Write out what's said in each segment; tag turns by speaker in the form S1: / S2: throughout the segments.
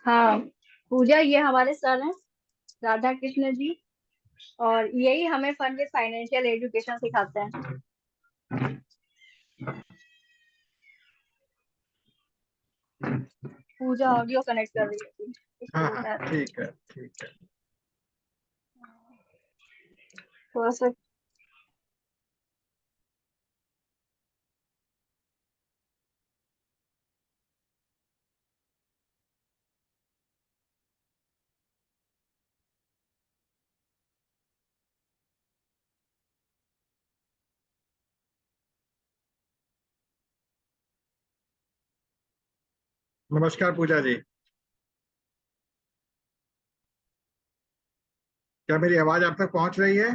S1: हाँ पूजा, ये हमारे सर हैं, राधा कृष्ण जी। और यही हमें फन विद फाइनेंशियल एजुकेशन सिखाते हैं। पूजा ऑडियो कनेक्ट कर रही है
S2: हाँ
S1: इसको
S2: हाँ,
S1: बता रही है।
S2: ठीक है ठीक है।
S1: थोड़ा सा।
S2: नमस्कार पूजा जी, क्या मेरी आवाज आप तक पहुंच रही है?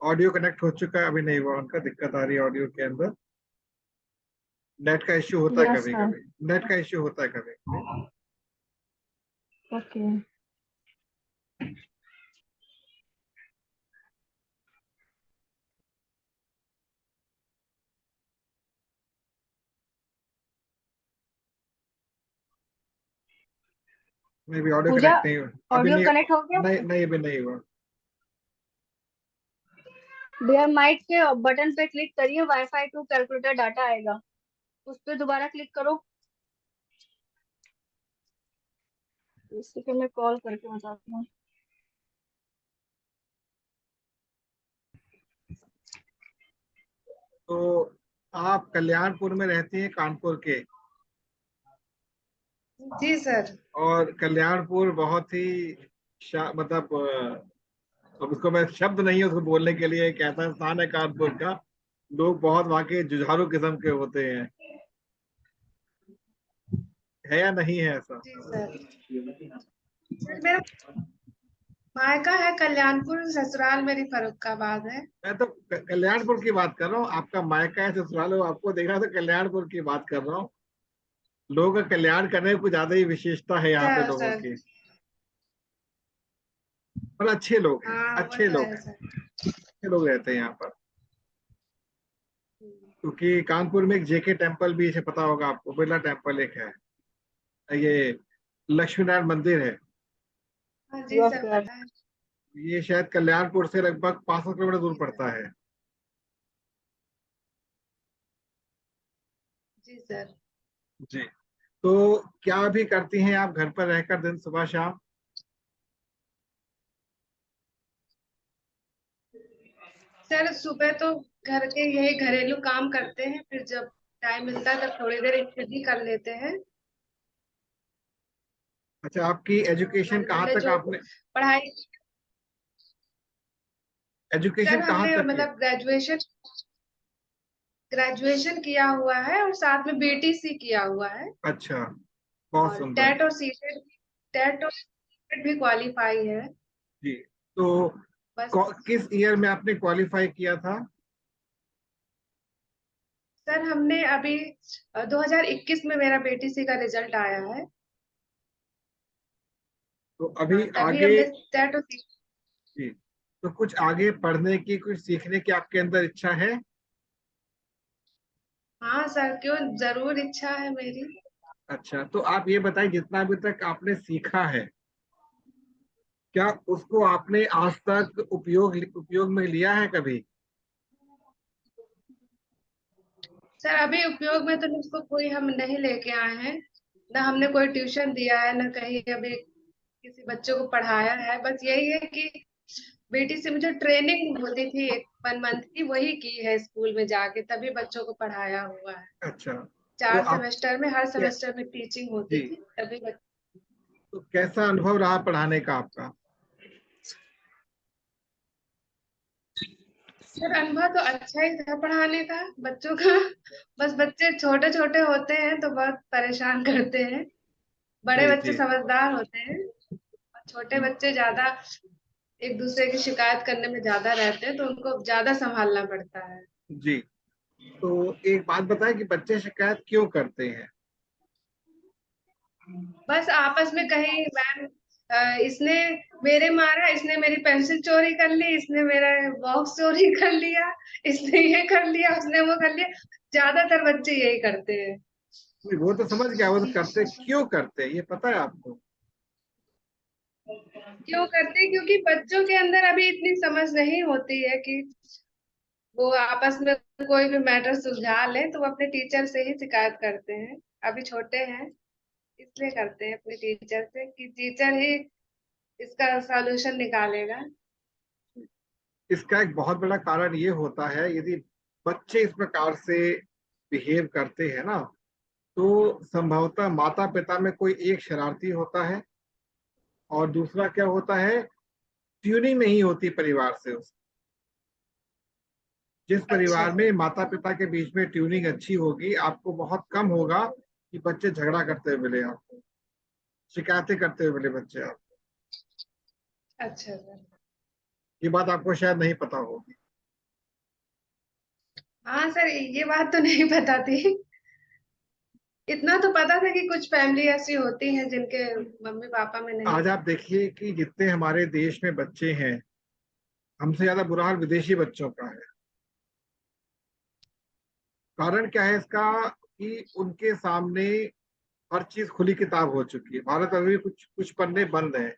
S2: ऑडियो कनेक्ट हो चुका है, अभी नहीं हुआ, उनका दिक्कत आ रही है ऑडियो के अंदर। नेट का इश्यू होता है
S1: यस
S2: कभी
S1: सर।
S2: कभी, नेट का इश्यू होता है कभी कभी।
S1: ओके।
S2: नहीं भी ऑडियो
S1: पूजा,
S2: कनेक्ट नहीं हुआ। अभी
S1: ऑडियो
S2: नहीं।
S1: कनेक्ट हो गया।
S2: नहीं नहीं, अभी नहीं हुआ।
S1: भैया माइक के बटन पे क्लिक करिए, वाईफाई टू कैलकुलेटर डाटा आएगा, उस पर दोबारा क्लिक करो। इसी पे मैं कॉल करके बताती हूँ।
S2: तो आप कल्याणपुर में रहती हैं, कानपुर के।
S3: जी सर।
S2: और कल्याणपुर बहुत ही मतलब अब उसको मैं शब्द नहीं है उसको बोलने के लिए, एक ऐसा स्थान है कानपुर का, लोग बहुत वहाँ के जुझारू किस्म के होते हैं, है या नहीं है ऐसा?
S3: जी सर। सर मेरा मायका है कल्याणपुर, ससुराल मेरी फर्रुखाबाद है।
S2: मैं तो कल्याणपुर की बात कर रहा हूँ, आपका मायका है ससुराल हो, आपको देखा तो कल्याणपुर की बात कर रहा हूँ। लोगों का कल्याण करने में कुछ ज्यादा ही विशेषता है यहाँ पे
S3: सर
S2: लोगों
S3: सर।
S2: की। और अच्छे लोग हैं,
S3: हाँ वो
S2: अच्छे
S3: तो
S2: लोग
S3: है
S2: हैं,
S3: सर।
S2: अच्छे लोग रहते हैं यहाँ पर। क्योंकि कानपुर में एक जेके टेम्पल भी है, पता होगा आपको, बिरला टेम्पल एक है, ये लक्ष्मी नारायण मंदिर है।
S3: हाँ जी
S1: यस
S3: सर
S1: सर।
S3: पता है।
S2: ये शायद कल्याणपुर से लगभग 500 किलोमीटर दूर
S3: जी सर।
S2: पड़ता है।
S3: जी सर।
S2: जी। तो क्या भी करती हैं आप घर पर रहकर दिन सुबह शाम?
S3: सर सुबह तो घर के यही घरेलू काम करते हैं, फिर जब टाइम मिलता है तब थोड़ी देर स्टडी कर लेते हैं।
S2: अच्छा, आपकी एजुकेशन कहाँ
S3: हमने
S2: तक
S3: जो
S2: आपने,
S3: पढ़ाई,
S2: एजुकेशन
S3: सर
S2: कहाँ
S3: हमने
S2: तक की?
S3: मतलब ग्रेजुएशन ग्रेजुएशन किया हुआ है और साथ में बीटीसी किया हुआ है।
S2: अच्छा, बहुत
S3: और
S2: सुंदर।
S3: टेट और सीटेट, टेट और सीटेट भी क्वालिफाई है।
S2: जी। तो
S3: बस।
S2: किस ईयर में आपने क्वालिफाई किया था?
S3: सर हमने अभी 2021 में मेरा बीटीसी का रिजल्ट आया है।
S2: तो
S3: हाँ
S2: अभी
S3: तभी
S2: आगे,
S3: हमने टेट और
S2: जी, तो कुछ आगे पढ़ने की, कुछ सीखने की आपके अंदर इच्छा है?
S3: हाँ सर क्यों, जरूर इच्छा है मेरी।
S2: अच्छा, तो आप ये बताइए, जितना अभी तक आपने सीखा है, क्या उसको आपने आज तक उपयोग में लिया है कभी?
S3: सर अभी उपयोग में तो उसको कोई हम नहीं लेके आए हैं, ना हमने कोई ट्यूशन दिया है, ना कहीं अभी किसी बच्चे को पढ़ाया है। बस यही है कि बेटी से मुझे ट्रेनिंग होती थी एक 1 मंथ की, वही की है स्कूल में जाके, तभी बच्चों को पढ़ाया हुआ है।
S2: अच्छा, तो
S3: 4 सेमेस्टर में, हर
S2: क्या,
S3: सेमेस्टर में टीचिंग होती
S2: जी,
S3: थी तभी
S2: तो कैसा अनुभव रहा पढ़ाने का आपका?
S3: सर अनुभव तो अच्छा ही था पढ़ाने का बच्चों का। बस बच्चे छोटे छोटे होते हैं तो बहुत परेशान करते हैं। बड़े
S2: जी
S3: बच्चे
S2: जी
S3: समझदार होते हैं और छोटे बच्चे ज्यादा एक दूसरे की शिकायत करने में ज्यादा रहते हैं, तो उनको ज्यादा संभालना पड़ता है।
S2: जी। तो एक बात बताएं कि बच्चे शिकायत क्यों करते हैं?
S3: बस आपस में कहीं मैम इसने मेरे मारा, इसने मेरी पेंसिल चोरी कर ली, इसने मेरा बॉक्स चोरी कर लिया, इसने ये कर लिया, उसने वो कर लिया। ज्यादातर बच्चे यही करते हैं।
S2: नहीं, वो तो समझ गया, वो तो करते क्यों करते हैं ये पता है आपको?
S3: क्यों करते हैं? क्योंकि बच्चों के अंदर अभी इतनी समझ नहीं होती है कि वो आपस में कोई भी मैटर सुलझा ले, तो वो अपने टीचर से ही शिकायत करते हैं। अभी छोटे हैं इसलिए करते हैं अपने टीचर से, कि टीचर ही इसका सॉल्यूशन निकालेगा।
S2: इसका एक बहुत बड़ा कारण ये होता है, यदि बच्चे इस प्रकार से बिहेव करते हैं ना, तो संभवतः माता पिता में कोई एक शरारती होता है, और दूसरा क्या होता है, ट्यूनिंग नहीं होती परिवार से उसकी। जिस
S3: अच्छा
S2: परिवार
S3: सर।
S2: में माता पिता के बीच में ट्यूनिंग अच्छी होगी, आपको बहुत कम होगा कि बच्चे झगड़ा करते हुए मिले आपको, शिकायतें करते हुए मिले बच्चे आपको।
S3: अच्छा सर।
S2: ये बात आपको शायद नहीं पता होगी।
S3: हाँ सर, ये बात तो नहीं पता थी। इतना तो पता था कि कुछ फैमिली ऐसी होती हैं जिनके मम्मी पापा में नहीं।
S2: आज आप देखिए कि जितने हमारे देश में बच्चे हैं, हमसे ज्यादा बुरा हाल विदेशी बच्चों का है। कारण क्या है इसका, कि उनके सामने हर चीज खुली किताब हो चुकी है। भारत अभी कुछ कुछ पन्ने बंद है,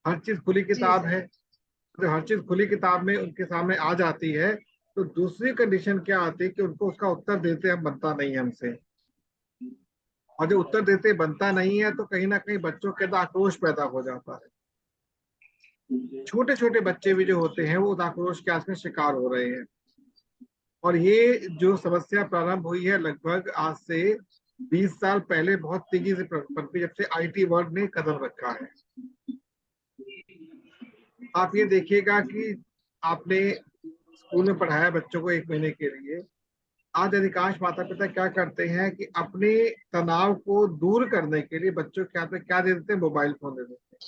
S2: हर चीज खुली
S3: जी
S2: किताब
S3: सर।
S2: है। तो हर चीज खुली किताब में उनके सामने आ जाती है, तो दूसरी कंडीशन क्या आती है कि उनको उसका उत्तर देते हम बनता नहीं है हमसे। और जो उत्तर देते बनता नहीं है, तो कहीं ना कहीं बच्चों के अंदर आक्रोश पैदा हो जाता है। छोटे छोटे बच्चे भी जो होते हैं वो उस आक्रोश के आज में शिकार हो रहे हैं। और ये जो समस्या प्रारंभ हुई है लगभग आज से 20 साल पहले, बहुत तेजी से पनपी जब से आईटी वर्ल्ड ने कदम रखा है। आप ये देखिएगा कि आपने स्कूल में पढ़ाया बच्चों को 1 महीने के लिए, आज अधिकांश माता पिता क्या करते हैं कि अपने तनाव को दूर करने के लिए बच्चों के हाथ में क्या दे देते हैं, मोबाइल फोन दे देते हैं।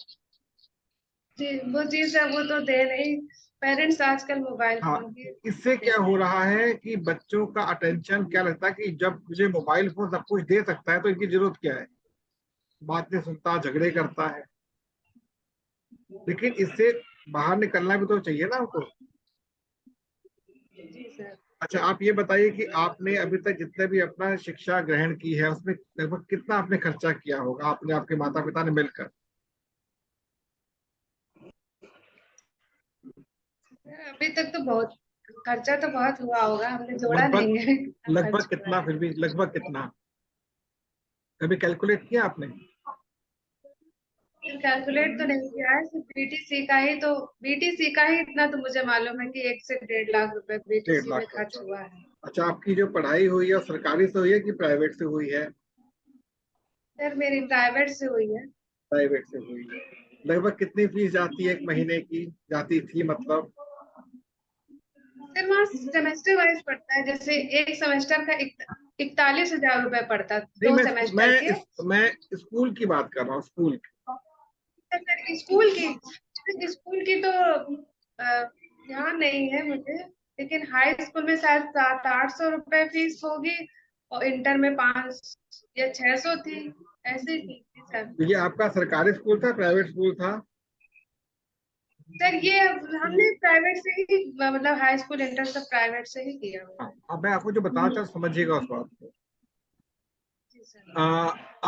S3: जी वो जी सर, वो तो दे नहीं। पेरेंट्स आजकल मोबाइल
S2: हाँ,
S3: फोन की
S2: इससे क्या हो रहा है कि बच्चों का अटेंशन क्या लगता है कि जब मुझे मोबाइल फोन सब कुछ दे सकता है तो इनकी जरूरत क्या है, बात नहीं सुनता, झगड़े करता है। लेकिन इससे बाहर निकलना भी तो चाहिए ना हमको।
S3: जी सर।
S2: अच्छा, आप ये बताइए कि आपने अभी तक जितने भी अपना शिक्षा ग्रहण की है उसमें लगभग कितना आपने खर्चा किया होगा, आपने आपके माता पिता ने मिलकर?
S3: सर अभी तक तो बहुत खर्चा तो बहुत हुआ होगा, हमने जोड़ा
S2: लगभग
S3: नहीं है कितना खर्च
S2: लगभग
S3: हुआ
S2: कितना,
S3: है।
S2: फिर भी लगभग कितना कभी कैलकुलेट किया आपने?
S3: फिर कैलकुलेट तो नहीं किया है, सिर्फ बीटीसी का ही, तो बीटीसी का ही इतना तो मुझे मालूम है कि 1 से 1.5 लाख रुपए
S2: 1.5
S3: बीटीसी में
S2: लाख
S3: खर्च
S2: खर्चा।
S3: हुआ है।
S2: अच्छा, आपकी जो पढ़ाई हुई है सरकारी से हुई है कि प्राइवेट से हुई है?
S3: सर मेरी प्राइवेट से हुई है।
S2: प्राइवेट से हुई है। लगभग कितनी फीस जाती है 1 महीने की, जाती थी मतलब?
S3: सर वहाँ सेमेस्टर वाइज पड़ता है, जैसे एक सेमेस्टर का 41,000 रुपए पड़ता है,
S2: नहीं,
S3: 2 सेमेस्टर के।
S2: मैं स्कूल की बात कर रहा हूँ, स्कूल की।
S3: सर स्कूल की तो ध्यान नहीं है मुझे, लेकिन हाई स्कूल में शायद 700-800 रुपए फीस होगी, और इंटर में 500 या 600 थी, ऐसे ही थी सर।
S2: तो ये आपका सरकारी स्कूल था, प्राइवेट स्कूल था?
S3: सर ये हमने प्राइवेट से ही, मतलब हाई स्कूल इंटर सब प्राइवेट से ही किया हुआ
S2: हाँ,
S3: है।
S2: अब मैं आपको जो बताना चाहूँ समझिएगा उस बात को।
S3: जी सर।
S2: आ,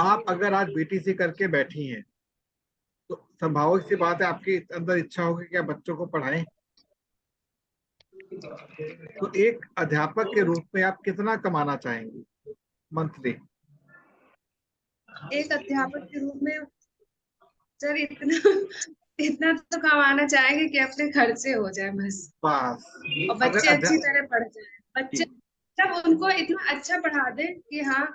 S2: आप अगर आज बीटीसी करके बैठी हैं, तो संभावित सी बात है आपके अंदर इच्छा होगी कि आप बच्चों को पढ़ाएं। तो एक अध्यापक के रूप में आप कितना कमाना चाहेंगे मंथली?
S3: एक अध्यापक के रूप में सर इतना इतना तो कमाना चाहेंगे कि अपने खर्चे हो जाए बस,
S2: बस।
S3: और
S2: अगर
S3: बच्चे अच्छी तरह पढ़ जाए। बच्चे
S2: जी,
S3: सब उनको इतना अच्छा पढ़ा दे कि हाँ,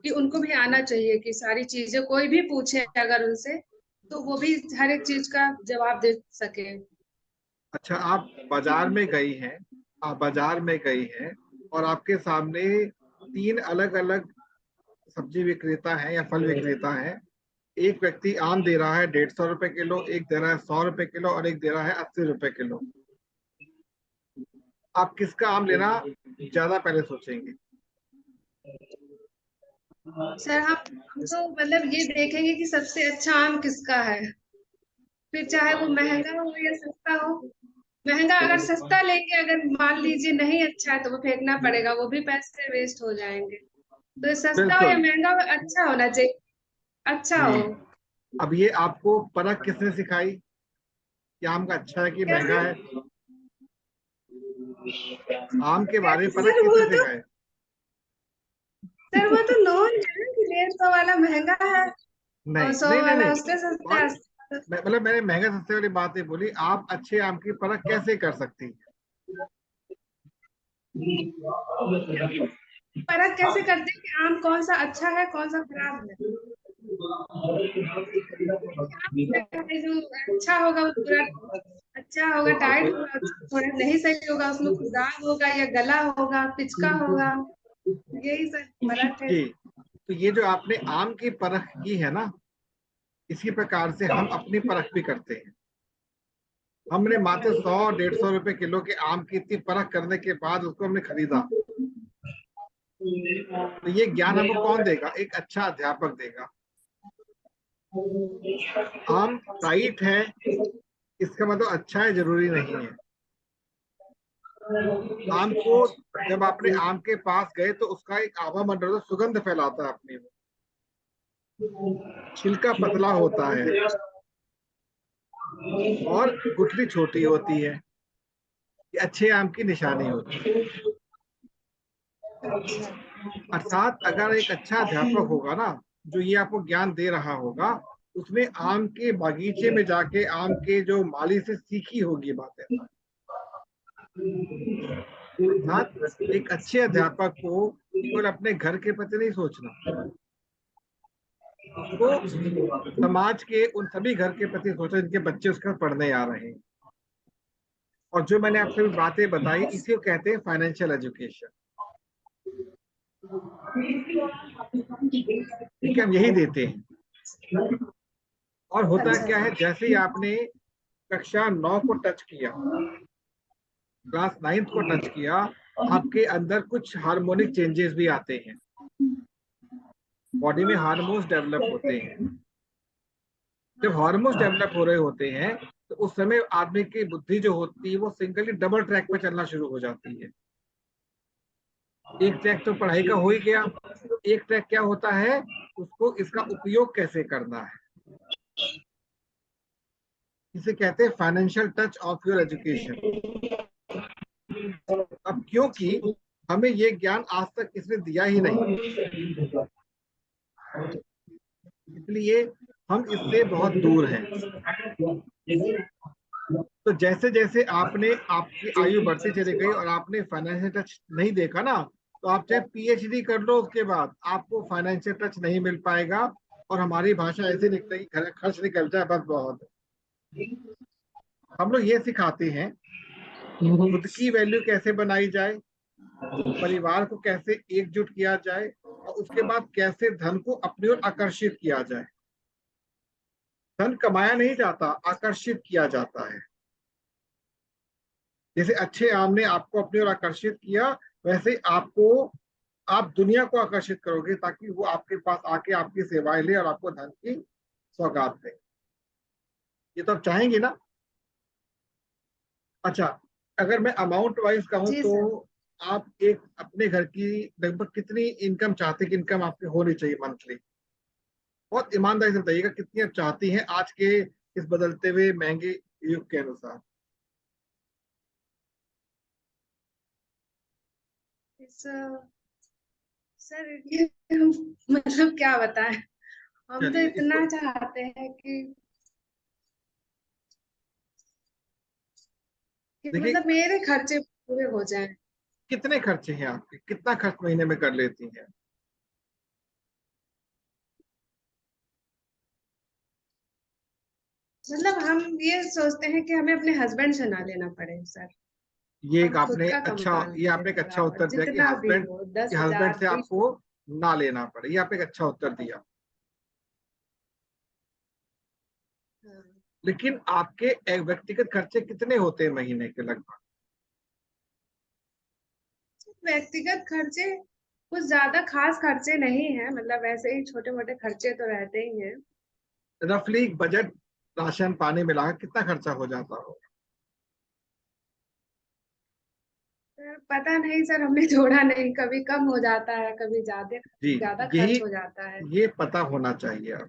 S3: कि उनको भी आना चाहिए, कि सारी चीजें कोई भी पूछे अगर उनसे, तो वो भी हर एक चीज का जवाब दे सके।
S2: अच्छा, आप बाजार में गई हैं, आप बाजार में गई हैं और आपके सामने 3 अलग अलग सब्जी विक्रेता हैं या फल विक्रेता हैं। एक व्यक्ति आम दे रहा है 150 रुपए किलो, एक दे रहा है 100 रुपए किलो, और एक दे रहा है 80 रुपए किलो। आप किसका आम लेना ज्यादा पहले सोचेंगे?
S3: सर हम तो मतलब ये देखेंगे कि सबसे अच्छा आम किसका है, फिर चाहे वो महंगा हो या सस्ता हो। महंगा अगर सस्ता लेंगे, अगर मान लीजिए नहीं अच्छा है तो वो फेंकना पड़ेगा, वो भी पैसे वेस्ट हो जाएंगे। तो ये सस्ता हो या
S2: बिल्कुल
S3: महंगा हो, अच्छा होना चाहिए, अच्छा
S2: जी।
S3: हो।
S2: अब ये आपको परख किसने सिखाई कि आम का अच्छा है कि
S3: कैसे?
S2: महंगा है? आम के बारे में परख
S3: सर वो
S2: किसने
S3: तो
S2: सिखाई?
S3: सर वो तो नॉन है कि 150 वाला महंगा है और
S2: नहीं
S3: 100
S2: नहीं नहीं
S3: वाला
S2: नहीं,
S3: उससे सस्ता
S2: और
S3: है।
S2: मतलब मैंने महंगा सस्ते वाली बात नहीं बोली। आप अच्छे आम की परख कैसे कर सकती हैं?
S3: परख कैसे करते हैं कि आम कौन सा अच्छा है कौन सा खराब है? जो अच्छा होगा वो पूरा अच्छा होगा, टाइट होगा, थोड़ा नहीं सही होगा उसमें कुछ दाग होगा या गला होगा, पिचका होगा। यही सब फर्क है।
S2: जी, तो ये जो आपने आम की परख की है ना, इसी प्रकार से हम अपनी परख भी करते हैं। हमने मात्र 100-150 रुपए किलो के आम की इतनी परख करने के बाद उसको हमने खरीदा। तो ये ज्ञान हमको कौन देगा? एक अच्छा अध्यापक देगा। आम टाइट है इसका मतलब अच्छा है जरूरी नहीं है। आम को जब आपने आम के पास गए तो उसका एक आभा मंडल सुगंध फैलाता है अपने में। छिलका पतला होता है और गुठली छोटी होती है। ये अच्छे आम की निशानी होती है। अर्थात अगर एक अच्छा अध्यापक होगा ना, जो ये आपको ज्ञान दे रहा होगा, उसने आम के बागीचे में जाके आम के जो माली से सीखी होगी बातें। अर्थात एक अच्छे अध्यापक को केवल अपने घर के प्रति नहीं सोचना, उसको समाज के उन सभी घर के प्रति सोचना जिनके बच्चे उसके पढ़ने आ रहे हैं। और जो मैंने आपसे बातें बताई इसी को कहते हैं फाइनेंशियल एजुकेशन। ठीक है, हम यही देते हैं। और होता
S3: अच्छा
S2: क्या है,
S3: सर।
S2: जैसे ही आपने कक्षा 9 को टच किया, क्लास 9 को टच किया, आपके अंदर कुछ हार्मोनिक चेंजेस भी आते हैं। बॉडी में हार्मोन्स डेवलप होते हैं। जब
S3: हाँ सर।
S2: हार्मोन्स डेवलप हो रहे होते हैं तो उस समय आदमी की बुद्धि जो होती है वो सिंगली डबल ट्रैक पे चलना शुरू हो जाती है। एक ट्रैक तो पढ़ाई का हो ही गया, एक ट्रैक क्या होता है, उसको इसका उपयोग कैसे करना है। इसे कहते हैं financial touch of your education. अब क्योंकि हमें ये ज्ञान आज तक इसने दिया ही नहीं, इसलिए हम इससे बहुत दूर हैं। तो जैसे जैसे आपने आपकी आयु बढ़ती चली गई और आपने फाइनेंशियल टच नहीं देखा ना, तो आप चाहे पीएचडी कर लो उसके बाद आपको फाइनेंशियल टच नहीं मिल पाएगा। और हमारी भाषा ऐसे निकलेगी, खर्च निकल जाए बस बहुत। हम लोग ये सिखाते हैं खुद की वैल्यू कैसे बनाई जाए, परिवार को कैसे एकजुट किया जाए, और उसके बाद कैसे धन को अपनी ओर आकर्षित किया जाए। धन कमाया नहीं जाता, आकर्षित किया जाता है। जैसे अच्छे आम ने आपको अपनी ओर आकर्षित किया, वैसे आपको आप दुनिया को आकर्षित करोगे ताकि वो आपके पास आके आपकी सेवाएं ले और आपको धन की सौगात दे। ये तो आप चाहेंगे ना? अच्छा, अगर मैं अमाउंट वाइज कहूं
S3: जी
S2: तो
S3: सर।
S2: आप एक अपने घर की लगभग कितनी इनकम चाहते कि इनकम आपकी होनी चाहिए मंथली? बहुत ईमानदारी से बताइएगा कितनी आप चाहती हैं आज के इस बदलते हुए महंगे युग के अनुसार।
S3: इस सर ये मतलब क्या बताएं, हम तो
S2: चलिए इसको
S3: इतना चाहते हैं कि
S2: देखिए,
S3: मतलब मेरे खर्चे पूरे हो जाएं।
S2: कितने खर्चे हैं आपके, कितना खर्च महीने में कर लेती हैं?
S3: मतलब हम ये सोचते हैं कि हमें अपने हस्बैंड से ना लेना पड़े सर।
S2: ये एक
S3: हम खुद
S2: आपने
S3: का
S2: अच्छा,
S3: कमा
S2: ये
S3: लें
S2: आपने एक अच्छा
S3: थोड़ा, और
S2: उत्तर दिया कि
S3: जितना भी
S2: हस्बैंड,
S3: हो,
S2: कि
S3: दस
S2: हस्बैंड
S3: हजार
S2: से
S3: 20 हजार।
S2: आपको ना लेना पड़े। ये आपने एक अच्छा उत्तर दिया।
S3: हाँ।
S2: लेकिन आपके एक व्यक्तिगत खर्चे कितने होते हैं महीने के लगभग?
S3: व्यक्तिगत खर्चे कुछ ज्यादा खास खर्चे नहीं है, मतलब ऐसे ही छोटे मोटे खर्चे तो रहते ही हैं।
S2: रफली बजट राशन पानी मिला के कितना खर्चा हो जाता हो?
S3: सर पता नहीं सर, हमने जोड़ा नहीं, कभी कम हो जाता है, कभी ज्यादा
S2: जी,
S3: ज्यादा
S2: यही
S3: खर्च हो जाता है।
S2: ये पता होना चाहिए।
S3: अच्छा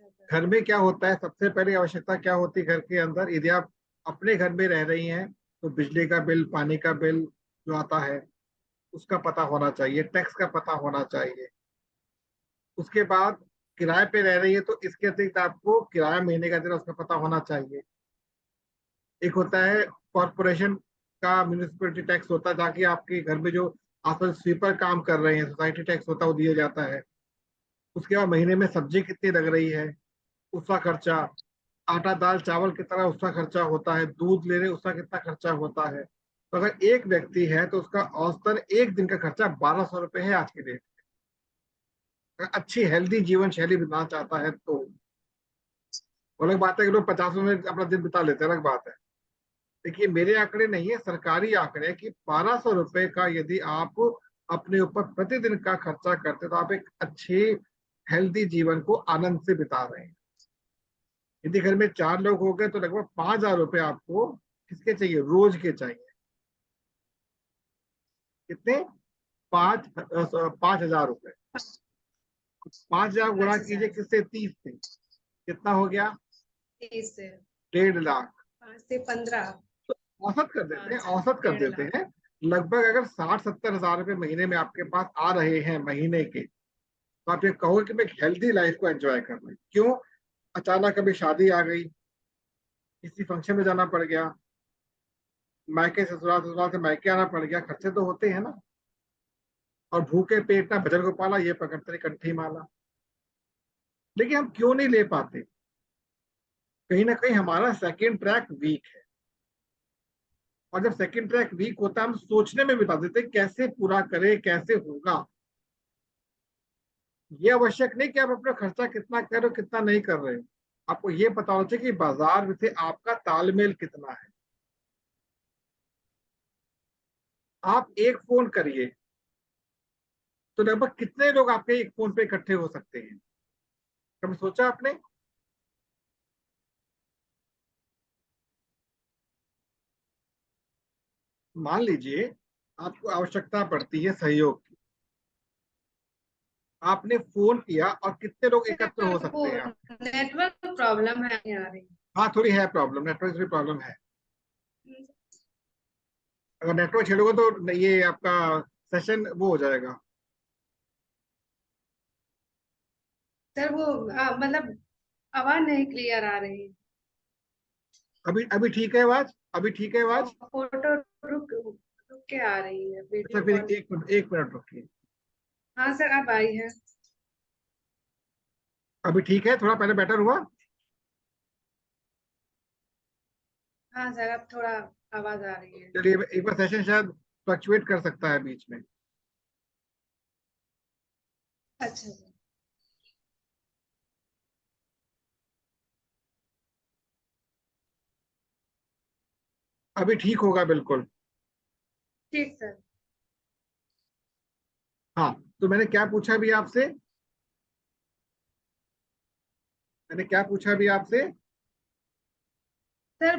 S3: सर।
S2: घर में क्या होता है, सबसे पहले आवश्यकता क्या होती है घर के अंदर? यदि आप अपने घर में रह रही हैं तो बिजली का बिल, पानी का बिल जो आता है उसका पता होना चाहिए, टैक्स का पता होना चाहिए। उसके बाद किराए पे रह रही है तो इसके अतिरिक्त आपको किराया महीने का देना, उसका पता होना चाहिए। एक होता है कॉरपोरेशन का, म्यूनिसिपैलिटी टैक्स होता है, ताकि आपके घर में जो आसपास स्वीपर काम कर रहे हैं, सोसाइटी टैक्स होता है, वो दिया जाता है। उसके बाद महीने में सब्जी कितनी लग रही है, उसका खर्चा। आटा दाल चावल कितना, उसका खर्चा होता है। दूध ले रहे, उसका कितना खर्चा होता है। तो अगर एक व्यक्ति है तो उसका औसतन एक दिन का खर्चा 1200 रुपये है आज के डेट। अगर अच्छी हेल्दी जीवन शैली बिताना चाहता है तो अलग बात है कि लोग 50 में अपना दिन बिता लेते हैं, अलग बात है। देखिए, मेरे आंकड़े नहीं है, सरकारी आंकड़े हैं कि 1200 रुपये का यदि आप अपने ऊपर प्रतिदिन का खर्चा करते तो आप एक अच्छे हेल्दी जीवन को आनंद से बिता रहे हैं। यदि घर में 4 लोग हो गए तो लगभग 5,000 रुपये आपको किसके चाहिए, रोज के चाहिए। कितने? 5,000 रुपये। 5,000 गुणा
S3: 5,000।
S2: कीजिए किससे, 30 से, कितना हो गया?
S3: 30 से
S2: 1.5 लाख।
S3: 5 से 15।
S2: औसत कर देते हैं,
S3: 5
S2: औसत कर
S3: 1.5 लाख।
S2: देते हैं। लगभग अगर 60-70 हजार रुपये महीने में आपके पास आ रहे हैं महीने के, तो आप ये कहोगे कि मैं एक हेल्दी लाइफ को एंजॉय कर रही हूँ। क्यों? अचानक कभी शादी आ गई, किसी फंक्शन में जाना पड़ गया, मायके ससुराल, ससुराल से मायके आना पड़ गया, खर्चे तो होते हैं ना। और भूखे पेट ना भजन को पाला, ये पकड़ते कंठी माला। लेकिन हम क्यों नहीं ले पाते? कहीं ना कहीं हमारा सेकंड ट्रैक वीक है। और जब सेकंड ट्रैक वीक होता है, हम सोचने में बिता देते हैं कैसे पूरा करें, कैसे होगा। ये आवश्यक नहीं कि आप अपना खर्चा कितना कर रहे हो, कितना नहीं कर रहे हो। आपको ये पता होना चाहिए कि बाजार में से आपका तालमेल कितना है। आप एक फोन करिए तो लगभग कितने लोग आपके एक फोन पे इकट्ठे हो सकते हैं? कभी सोचा आपने? मान लीजिए आपको आवश्यकता पड़ती है सहयोग की, आपने फोन किया और कितने लोग एकत्र हो
S3: सर वो
S2: सकते हैं आप?
S3: नेटवर्क प्रॉब्लम है, नहीं आ रही।
S2: हाँ, थोड़ी है प्रॉब्लम, नेटवर्क की प्रॉब्लम है। अगर नेटवर्क छेड़ोगे तो ये आपका सेशन वो हो जाएगा।
S3: सर वो मतलब आवाज नहीं क्लियर आ रही।
S2: अभी अभी ठीक है आवाज? अभी ठीक है
S3: वो
S2: आवाज?
S3: फोटो रुक रुक के आ रही है,
S2: अच्छा,
S3: वीडियो
S2: फिर
S3: कॉल।
S2: 1 मिनट, 1 मिनट रुकिए।
S3: हाँ सर, अब आई है।
S2: अभी ठीक है, थोड़ा पहले बेटर हुआ।
S3: हाँ सर, अब थोड़ा आवाज आ रही है।
S2: चलिए, एक बार सेशन शायद फ्लक्चुएट कर सकता है बीच में।
S3: अच्छा सर।
S2: अभी ठीक होगा बिल्कुल।
S3: ठीक सर।
S2: हाँ, तो मैंने क्या पूछा अभी आपसे? मैंने क्या पूछा अभी आपसे?
S3: सर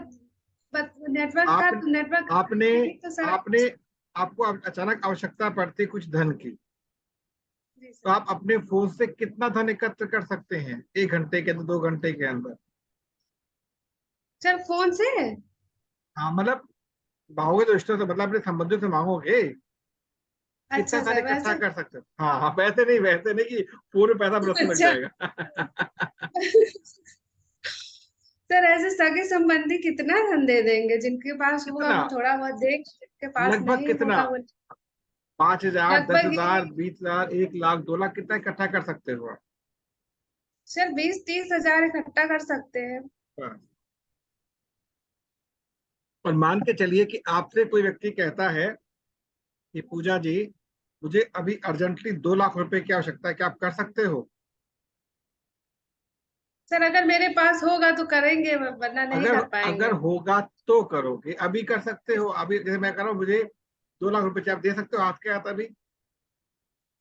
S3: नेटवर्क का
S2: आप
S3: नेटवर्क
S2: आपने
S3: ठीक तो सर।
S2: आपने आपको अचानक आवश्यकता पड़ती है कुछ धन की,
S3: जी
S2: तो
S3: सर।
S2: आप अपने फोन से कितना धन एकत्र कर सकते हैं 1 घंटे के अंदर, 2 घंटे के अंदर?
S3: सर फोन से।
S2: हाँ, मतलब मांगोगे तो रिश्तों से, मतलब अपने संबंधियों से मांगोगे, कितना
S3: अच्छा
S2: धन
S3: सर,
S2: इकट्ठा
S3: वैसे।
S2: कर सकते हो? हाँ हाँ, वैसे नहीं कि पूरे पैसा बरस में लग
S3: अच्छा।
S2: जाएगा।
S3: सर ऐसे सगे संबंधी कितना धन दे देंगे? जिनके पास होगा
S2: कितना?
S3: वो थोड़ा बहुत देख, जिनके पास
S2: लगभग
S3: नहीं
S2: कितना?
S3: होगा वो
S2: 5,000, दस
S3: लगभग
S2: हजार 20,000, 1 लाख, 2 लाख, कितना इकट्ठा कर सकते हो आप?
S3: सर 20-30 हजार इकट्ठा कर सकते हैं।
S2: हाँ। और मान के चलिए कि आपसे कोई व्यक्ति कहता है कि पूजा जी, मुझे अभी अर्जेंटली 2 लाख रुपए की आवश्यकता है, क्या आप कर सकते हो?
S3: सर अगर मेरे पास होगा तो करेंगे, वरना नहीं
S2: अगर
S3: कर
S2: अगर
S3: पाएंगे।
S2: होगा तो करोगे, अभी कर सकते हो? अभी जैसे मैं कह रहा हूँ, मुझे 2 लाख रुपए चाहिए, आप दे सकते हो हाथ के हाथ अभी?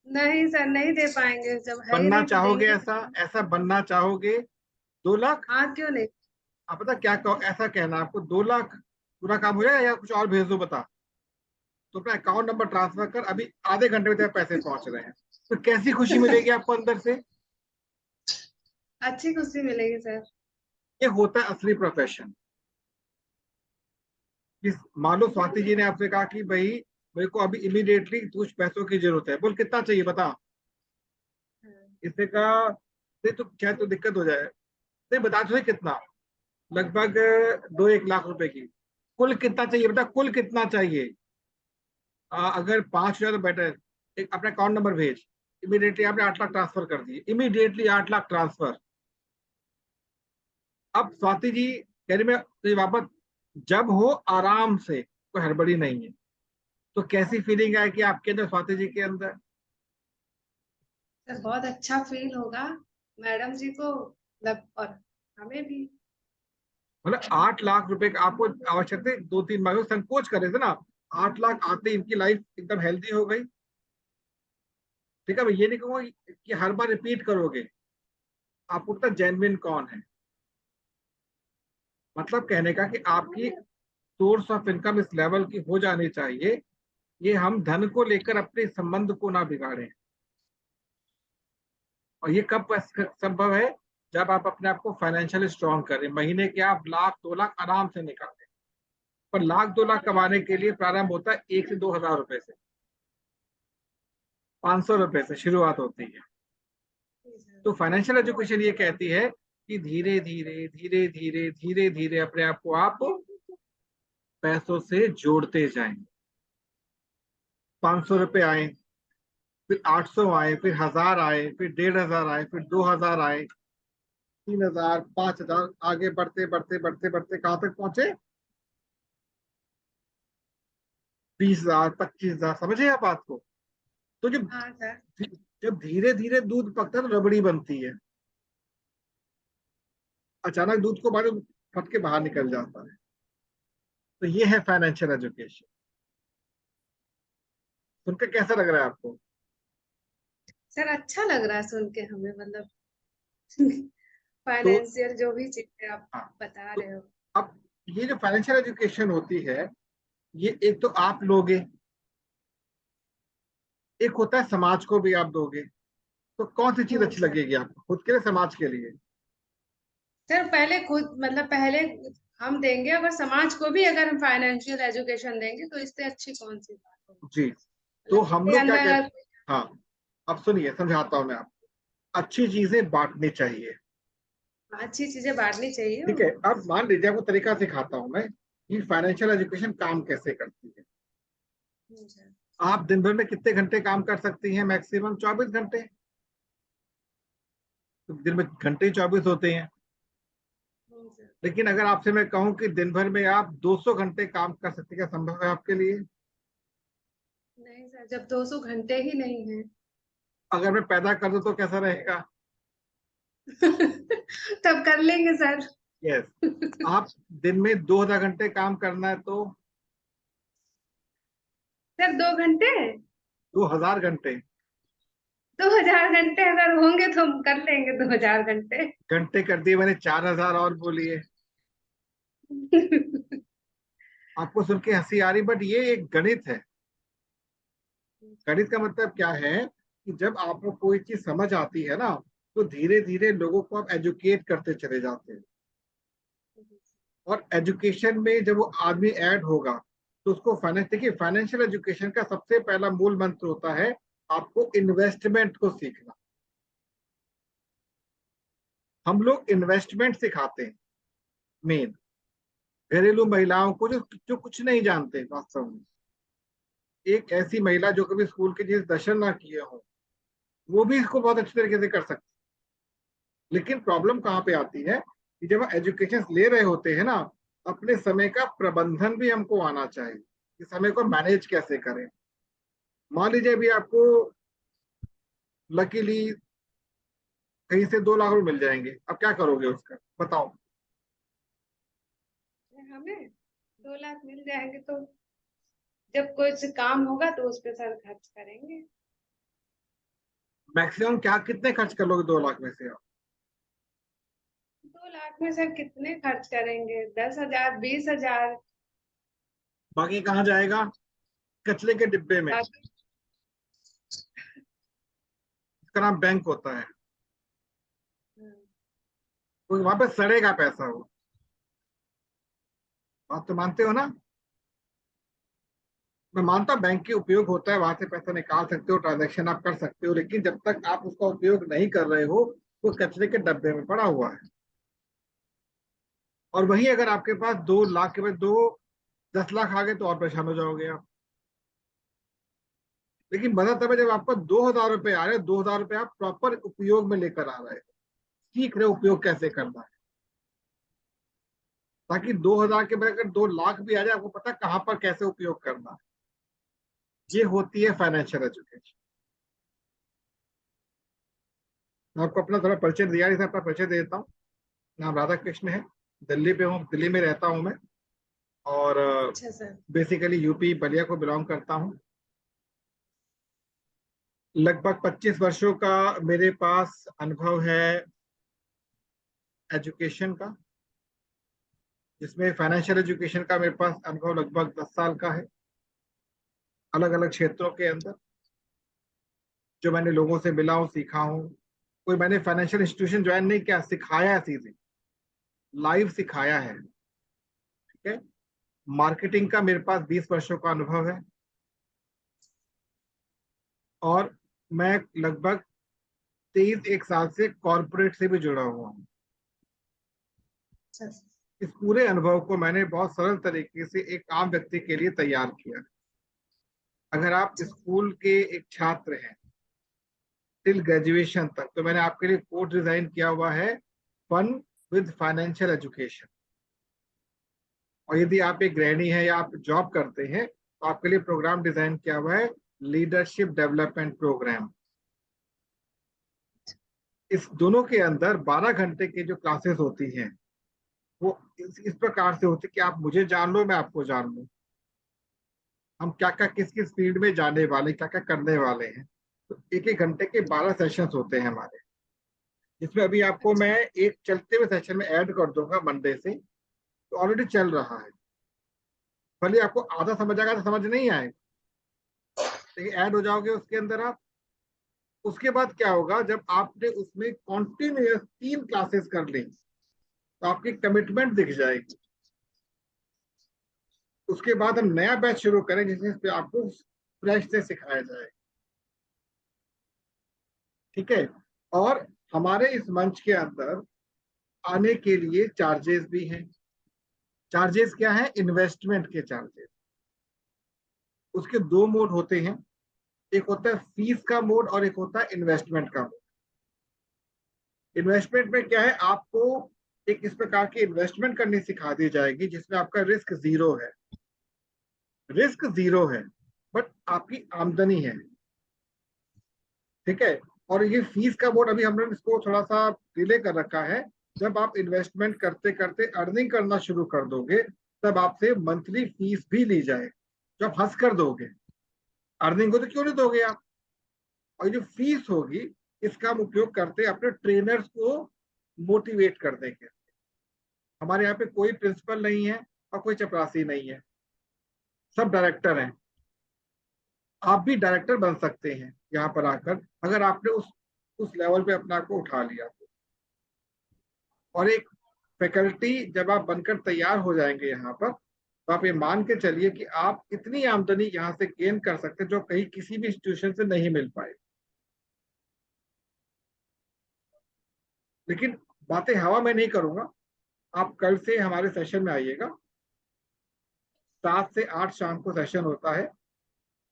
S3: नहीं सर, नहीं दे पाएंगे, जब है ही
S2: बनना
S3: नहीं तो
S2: चाहोगे
S3: देंगे
S2: ऐसा?
S3: कैसे?
S2: ऐसा बनना चाहोगे? 2 लाख?
S3: हाँ, क्यों नहीं।
S2: आप पता क्या कहो, ऐसा कहना आपको 2 लाख पूरा काम हो जाएगा या कुछ और भेज दो बता। तो अपना अकाउंट नंबर ट्रांसफर कर, अभी आधे घंटे में तेरे पैसे पहुंच रहे हैं। तो कैसी खुशी मिलेगी आपको अंदर से?
S3: अच्छी खुशी मिलेगी सर।
S2: ये होता है असली प्रोफेशन। मान लो स्वाति जी ने आपसे कहा कि भाई मेरे को अभी इमीडिएटली कुछ पैसों की जरूरत है, बोल कितना चाहिए बता।
S3: हाँ।
S2: इसने कहा नहीं तो शायद तो दिक्कत हो जाए, नहीं बता तो सही कितना। लगभग 2-1 लाख रुपए की। कुल कितना चाहिए बता, कुल कितना चाहिए? अगर 5 हजार तो बेटर। एक अपना अकाउंट नंबर भेज। इमीडिएटली आपने 8 लाख ट्रांसफर कर दिए, इमीडिएटली 8 लाख ट्रांसफर। अब स्वाति जी कह रही मैं तो ये वापस जब हो आराम से, कोई हड़बड़ी नहीं है। तो कैसी फीलिंग आएगी आपके अंदर, स्वाति जी के अंदर?
S3: सर बहुत अच्छा फील होगा, मैडम जी को, मतलब, और हमें भी।
S2: मतलब 8 लाख रुपए का आपको आवश्यकता है, 2-3 महीने संकोच कर रहे थे ना। 8 लाख आते ही इनकी लाइफ एकदम हेल्दी हो गई। ठीक है, मैं ये नहीं कहूंगा कि हर बार रिपीट करोगे। आपको पता जेन्युइन कौन है? मतलब कहने का कि आपकी सोर्स ऑफ इनकम इस लेवल की हो जानी चाहिए, ये हम धन को लेकर अपने संबंध को ना बिगाड़ें। और ये कब संभव है? जब आप अपने आप को फाइनेंशियली स्ट्रांग करें, महीने के आप 1 लाख 2 लाख आराम से निकालें। पर 1 लाख 2 लाख कमाने के लिए प्रारंभ होता है 1 से 2 हजार रुपए से, 500 रुपए से शुरुआत होती है। तो फाइनेंशियल एजुकेशन ये कहती है कि धीरे धीरे धीरे धीरे धीरे धीरे अपने आप को आप पैसों से जोड़ते जाएं। 500 रुपए आए, फिर 800 आए, फिर 1000 आए, फिर 1500 आए, फिर 2000 आए, 3000, 5000, आगे बढ़ते बढ़ते बढ़ते बढ़ते कहां तक पहुंचे? 20,000, 25,000। समझे आप बात को? तो जब
S3: हाँ सर।
S2: जब धीरे धीरे दूध पकता है तो रबड़ी बनती है। अचानक दूध को बाहर फट के बाहर निकल जाता है। तो ये है फाइनेंशियल एजुकेशन। सुनकर कैसा लग रहा है आपको?
S3: सर अच्छा लग रहा है सुन के हमें, मतलब
S2: तो
S3: फाइनेंशियल जो भी चीजें आप
S2: हाँ,
S3: बता
S2: तो
S3: रहे हो।
S2: अब ये जो फाइनेंशियल एजुकेशन होती है, ये एक तो आप लोगे, एक होता है समाज को भी आप दोगे। तो कौन सी चीज अच्छी
S3: सर,
S2: लगेगी आपको, खुद के लिए समाज के लिए?
S3: सर पहले खुद, मतलब पहले हम देंगे, अगर समाज को भी अगर हम फाइनेंशियल एजुकेशन देंगे तो इससे अच्छी कौन सी बात होगी।
S2: जी। तो
S3: मतलब
S2: हम
S3: मेरे
S2: लोग क्या
S3: अंदर
S2: कहते, हाँ, अब सुनिए समझाता हूं मैं आपको। अच्छी चीजें बांटनी चाहिए।
S3: अच्छी चीजें बांटनी चाहिए।
S2: ठीक है, अब मान लीजिए आपको तरीका सिखाता हूं मैं कि फाइनेंशियल एजुकेशन काम कैसे करती है।
S3: सर।
S2: आप दिन भर में कितने घंटे काम कर सकती हैं? मैक्सिमम 24 घंटे। तो दिन में घंटे 24 होते हैं।
S3: सर।
S2: लेकिन अगर आपसे मैं कहूं कि दिन भर में आप 200 घंटे काम कर सकते, क्या संभव है आपके लिए?
S3: नहीं सर, जब 200 घंटे ही नहीं है
S2: अगर मैं पैदा कर दूं तो कैसा रहेगा?
S3: तब कर लेंगे सर।
S2: यस। आप दिन में 2000 घंटे काम करना है तो
S3: सर 2 घंटे,
S2: 2000 घंटे।
S3: 2000 घंटे अगर होंगे तो हम कर लेंगे 2000 घंटे।
S2: घंटे कर दिए मैंने, 4000 और बोलिए। आपको सुन के हंसी आ रही, बट ये एक गणित है। गणित का मतलब क्या है कि जब आपको कोई चीज समझ आती है ना, तो धीरे धीरे लोगों को आप एजुकेट करते चले जाते हैं। और एजुकेशन में जब वो आदमी ऐड होगा तो उसको फाइनेंस, देखिए फाइनेंशियल एजुकेशन का सबसे पहला मूल मंत्र होता है आपको इन्वेस्टमेंट को सीखना। हम लोग इन्वेस्टमेंट सिखाते हैं मेन घरेलू महिलाओं को, जो जो कुछ नहीं जानते वास्तव में। एक ऐसी महिला जो कभी स्कूल के जिस दर्शन ना किए हो, वो भी इसको बहुत अच्छी तरीके से कर सकती है। लेकिन प्रॉब्लम कहाँ पे आती है कि जब एजुकेशन ले रहे होते हैं ना, अपने समय का प्रबंधन भी हमको आना चाहिए कि समय को मैनेज कैसे करें। मान लीजिए अभी आपको लकीली कहीं से 2 लाख रुपए मिल जाएंगे, अब क्या करोगे उसका बताओ?
S3: हमें 2 लाख मिल जाएंगे तो जब कुछ काम होगा तो उस पे सर खर्च करेंगे।
S2: मैक्सिमम क्या कितने खर्च कर लोगे 2 लाख में से आप?
S3: 2 लाख में सर कितने खर्च करेंगे? 10,000, 20,000।
S2: बाकी कहाँ जाएगा? कचरे के डिब्बे में।
S3: बाकी
S2: इसका नाम बैंक होता है।
S3: हम्म,
S2: तो वहां पे सड़ेगा पैसा वो। बात तो मानते हो ना? मैं मानता हूं बैंक के उपयोग होता है, वहां से पैसा निकाल सकते हो, ट्रांजैक्शन आप कर सकते हो, लेकिन जब तक आप उसका उपयोग नहीं कर रहे हो वो कचरे के डब्बे में पड़ा हुआ है। और वही अगर आपके पास 2 लाख के बाद 10 लाख आ गए तो और परेशान हो जाओगे आप। लेकिन मजा तब है जब आपको 2,000 रुपये आ रहे हैं, 2,000 रुपये आप प्रॉपर उपयोग में लेकर आ रहे हो, सीख रहे हो उपयोग कैसे करना है, ताकि 2,000 के बाद अगर 2 लाख भी आ जाए आपको पता कहाँ पर कैसे उपयोग करना है। ये होती है फाइनेंशियल एजुकेशन। मैं आपको अपना थोड़ा परिचय दिया, इसे अपना परिचय दे देता हूँ। नाम राधा कृष्ण है, दिल्ली पे हूँ, दिल्ली में रहता हूँ मैं। और
S3: अच्छा सर।
S2: बेसिकली यूपी बलिया को बिलोंग करता हूँ। लगभग 25 वर्षों का मेरे पास अनुभव है एजुकेशन का, जिसमें फाइनेंशियल एजुकेशन का मेरे पास अनुभव लगभग 10 साल का है, अलग अलग क्षेत्रों के अंदर। जो मैंने लोगों से मिला हूँ, सीखा हूँ। कोई मैंने फाइनेंशियल इंस्टीट्यूशन ज्वाइन नहीं किया, सिखाया है, सीधे लाइव सिखाया है। ठीक है। मार्केटिंग का मेरे पास 20 वर्षों का अनुभव है। और मैं लगभग 23 एक साल से कॉरपोरेट से भी जुड़ा हुआ हूँ।
S3: अच्छा सर।
S2: इस पूरे अनुभव को मैंने बहुत सरल तरीके से एक आम व्यक्ति के लिए तैयार किया। अगर आप स्कूल के एक छात्र हैं टिल ग्रेजुएशन तक, तो मैंने आपके लिए कोर्स डिजाइन किया हुआ है, फन विद फाइनेंशियल एजुकेशन। और यदि आप एक गृहिणी हैं या आप जॉब करते हैं तो आपके लिए प्रोग्राम डिजाइन किया हुआ है, लीडरशिप डेवलपमेंट प्रोग्राम। इस दोनों के अंदर 12 घंटे की जो क्लासेस होती हैं वो इस प्रकार से होती है कि आप मुझे जान लो, मैं आपको जान लूं, हम क्या क्या किस किस फील्ड में जाने वाले, क्या क्या करने वाले हैं। तो एक एक घंटे के 12 सेशंस होते हैं हमारे, जिसमें अभी आपको मैं एक चलते हुए सेशन में ऐड कर दूंगा मंडे से। तो ऑलरेडी चल रहा है, भले आपको आधा समझ आएगा तो समझ नहीं आएगा, लेकिन ऐड हो जाओगे उसके अंदर आप। उसके बाद क्या होगा, जब आपने उसमें कॉन्टिन्यूस 3 क्लासेस कर ली तो आपकी कमिटमेंट दिख जाएगी। उसके बाद हम नया बैच शुरू करें जिसमें पे आपको फ्रेश से सिखाया जाए। ठीक है। और हमारे इस मंच के अंदर आने के लिए चार्जेस भी हैं। चार्जेस क्या है? इन्वेस्टमेंट के चार्जेस। उसके 2 मोड होते हैं, एक होता है फीस का मोड और एक होता है इन्वेस्टमेंट का मोड। इन्वेस्टमेंट में क्या है, आपको एक इस प्रकार की इन्वेस्टमेंट करनी सिखा दी जाएगी जिसमें आपका रिस्क जीरो है। रिस्क जीरो है बट आपकी आमदनी है। ठीक है। और ये फीस का मोड अभी हमने इसको थोड़ा सा डिले कर रखा है। जब आप इन्वेस्टमेंट करते करते अर्निंग करना शुरू कर दोगे तब आपसे मंथली फीस भी ली जाए, जो आप हंस कर दोगे। अर्निंग को तो क्यों नहीं दोगे आप। और जो फीस होगी इसका हम उपयोग करते अपने ट्रेनर्स को मोटिवेट करने के। हमारे यहाँ पे कोई प्रिंसिपल नहीं है और कोई चपरासी नहीं है, सब डायरेक्टर हैं। आप भी डायरेक्टर बन सकते हैं यहाँ पर आकर, अगर आपने उस लेवल पे अपने आप को उठा लिया तो। और एक फैकल्टी जब आप बनकर तैयार हो जाएंगे यहाँ पर, तो आप ये मान के चलिए कि आप इतनी आमदनी यहाँ से गेन कर सकते हैं जो कहीं किसी भी इंस्टीट्यूशन से नहीं मिल पाए। लेकिन बातें हवा में नहीं करूंगा, आप कल से हमारे सेशन में आइएगा। 7 से 8 शाम को सेशन होता है।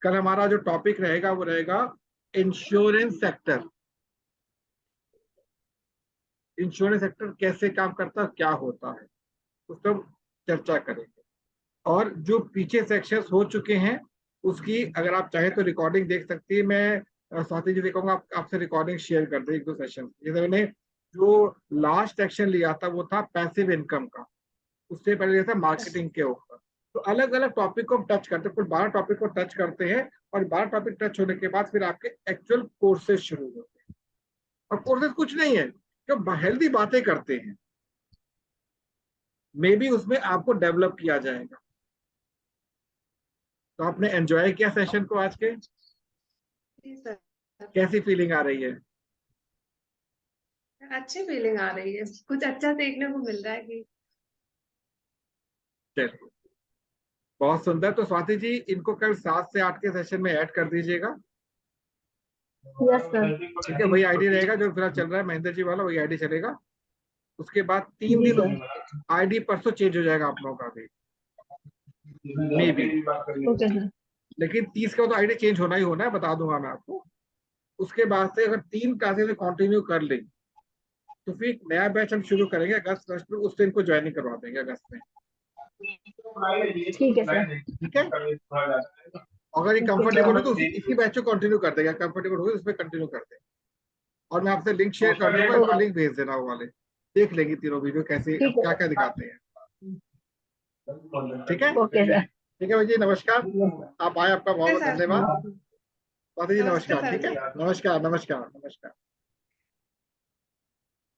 S2: कल हमारा जो टॉपिक रहेगा वो रहेगा इंश्योरेंस सेक्टर। इंश्योरेंस सेक्टर कैसे काम करता है, क्या होता है, उस पर चर्चा करेंगे। और जो पीछे सेक्शंस हो चुके हैं उसकी अगर आप चाहे तो रिकॉर्डिंग देख सकती है। मैं स्वाति जी से कहूंगा आपसे रिकॉर्डिंग शेयर कर दे, 1-2 सेशन। जैसे मैंने जो लास्ट सेक्शन लिया था वो था पैसिव इनकम का, उससे पहले लिया था मार्केटिंग के ऊपर। तो अलग अलग टॉपिक को हम टच करते हैं, कुल 12 टॉपिक को टच करते हैं, और 12 टॉपिक टच होने के बाद फिर आपके एक्चुअल कोर्सेज शुरू होते हैं। और कोर्सेज कुछ नहीं है, जो हेल्दी बातें करते हैं, मे बी उसमें आपको डेवलप किया जाएगा। तो आपने एंजॉय किया सेशन को आज के?
S3: जी सर,
S2: कैसी फीलिंग आ रही है?
S3: अच्छी फीलिंग आ रही है, कुछ अच्छा सीखने को मिल रहा है कि
S2: चलिए, बहुत सुंदर। तो स्वाति जी, इनको कल 7 से 8 के सेशन में ऐड कर दीजिएगा।
S1: Yes sir.
S2: ठीक है, वही आईडी रहेगा जो फिलहाल चल रहा है, महेंद्र जी वाला वही आईडी चलेगा। उसके बाद 3
S1: जी
S2: दिन
S1: सर।
S2: आईडी परसों चेंज हो जाएगा आप लोगों का भी, मे बी।
S1: Okay sir.
S2: लेकिन 30 का तो आईडी चेंज होना ही होना है, बता दूंगा मैं आपको। उसके बाद से अगर 3 क्लासेस कंटिन्यू कर लें तो फिर एक नया बैच हम शुरू करेंगे अगस्त फर्स्ट में, उससे इनको ज्वाइनिंग करवा देंगे अगस्त में।
S1: ठीक है सर।
S2: ठीक है, अगर ये
S1: ओके
S2: कंफर्टेबल हो तो
S1: सर।
S2: इसी बैच को कंटिन्यू कर देगा, कंफर्टेबल हो उसमें कंटिन्यू कर देंगे। और मैं आपसे लिंक शेयर कर दूंगा, इनको लिंक भेज देना, वो वाले देख लेंगे तीनों वीडियो कैसे
S1: ठीक
S2: क्या
S1: है।
S2: क्या दिखाते हैं। ठीक है,
S1: ओके सर।
S2: ठीक है भाई जी, नमस्कार। आप आए, आपका बहुत बहुत
S3: सर।
S2: धन्यवाद। स्वाति जी
S3: नमस्ते
S2: नमस्कार।
S3: सर
S2: ठीक है,
S3: जी।
S2: नमस्कार नमस्कार नमस्कार।